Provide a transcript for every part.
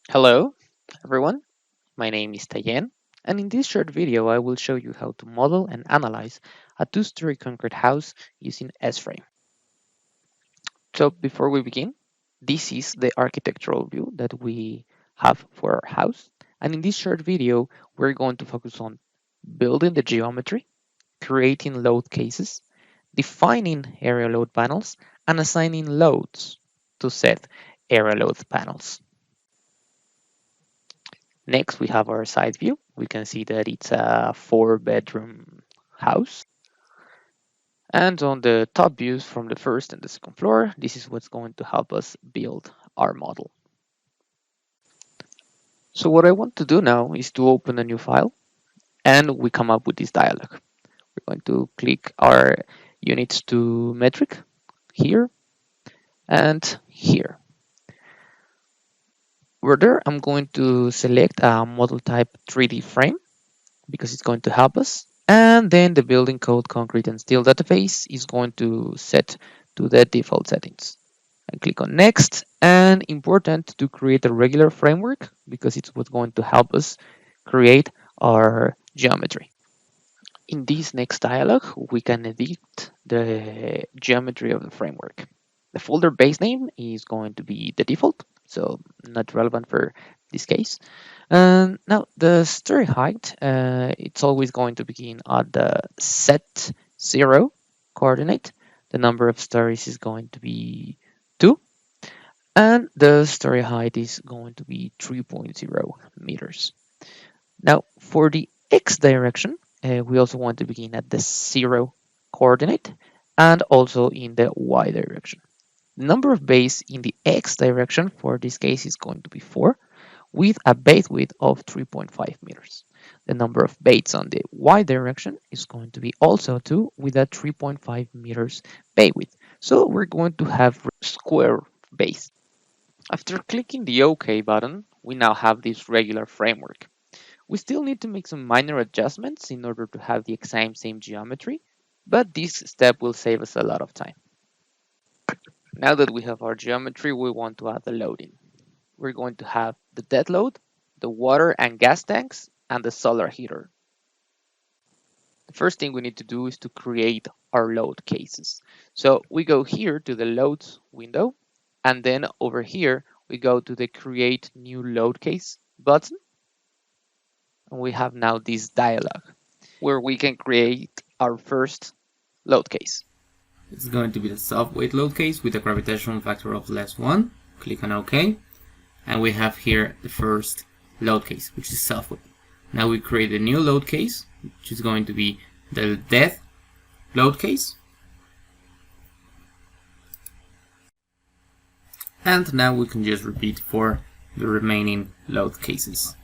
Hello, everyone. My name is Tayen, and in this short video, I will show you how to model and analyze a two-story concrete house using S-frame. So before we begin, this is the architectural view that we have for our house. And in this short video, we're going to focus on building the geometry, creating load cases, defining area load panels, and assigning loads to set area load panels. Next, we have our side view. We can see that it's a 4-bedroom house. And on the top views from the first and the second floor, this is what's going to help us build our model. So what I want to do now is to open a new file, and we come up with this dialog. We're going to click our units to metric here and here. Further, I'm going to select a model type 3D frame because it's going to help us. And then the building code concrete and steel database is going to set to the default settings. And click on next. And important to create a regular framework because it's what's going to help us create our geometry. In this next dialog, we can edit the geometry of the framework. The folder base name is going to be the default, so not relevant for this case. Now the story height, it's always going to begin at the set 0 coordinate. The number of stories is going to be 2, and the story height is going to be 3.0 meters. Now for the x direction, we also want to begin at the 0 coordinate and also in the y direction. The number of bays in the x direction for this case is going to be 4, with a base width of 3.5 meters. The number of bays on the y direction is going to be also 2, with a 3.5 meters bay width. So we're going to have square base. After clicking the OK button, we now have this regular framework. We still need to make some minor adjustments in order to have the exact same geometry, but this step will save us a lot of time. Now that we have our geometry, we want to add the loading. We're going to have the dead load, the water and gas tanks, and the solar heater. The first thing we need to do is to create our load cases. So we go here to the loads window, and then over here, we go to the create new load case button. And we have now this dialog where we can create our first load case. It's going to be the soft weight load case with a gravitational factor of less 1. Click on OK. And we have here the first load case, which is soft weight. Now we create a new load case, which is going to be the death load case. And now we can just repeat for the remaining load cases.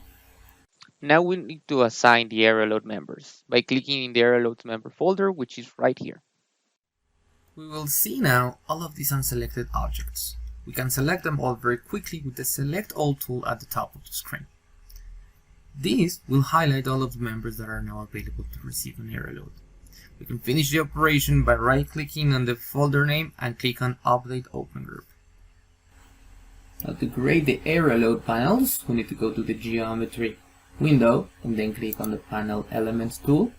Now we need to assign the area load members by clicking in the area loads member folder, which is right here. We will see now all of these unselected objects. We can select them all very quickly with the Select All tool at the top of the screen. This will highlight all of the members that are now available to receive an area load. We can finish the operation by right-clicking on the folder name and click on Update Open Group. Now to create the area load panels, we need to go to the Geometry window and then click on the Panel Elements tool.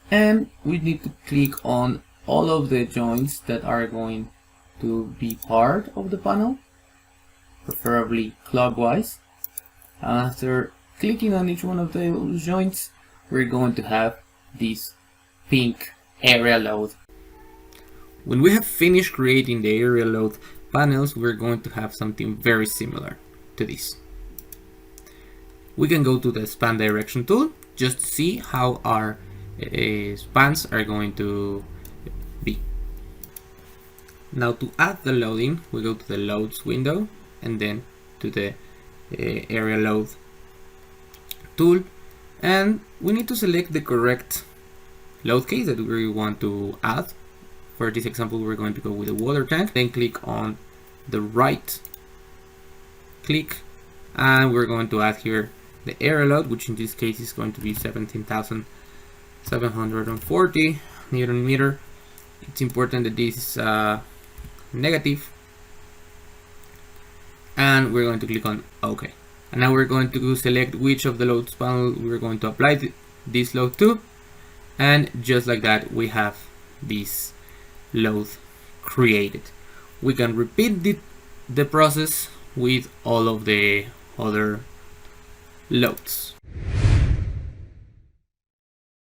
And we need to click on all of the joints that are going to be part of the panel, preferably clockwise. After clicking on each one of those joints, we're going to have this pink area load. When we have finished creating the area load panels, we're going to have something very similar to this. We can go to the span direction tool just to see how our spans are going to be. Now to add the loading, we go to the loads window and then to the area load tool, and we need to select the correct load case that we want to add. For this example, we're going to go with the water tank, then click on the right click, and we're going to add here the area load, which in this case is going to be 17,740 Newton meter. It's important that this is negative, and we're going to click on OK. And now we're going to select which of the loads panel we're going to apply this load to, and just like that we have this load created. We can repeat the process with all of the other loads.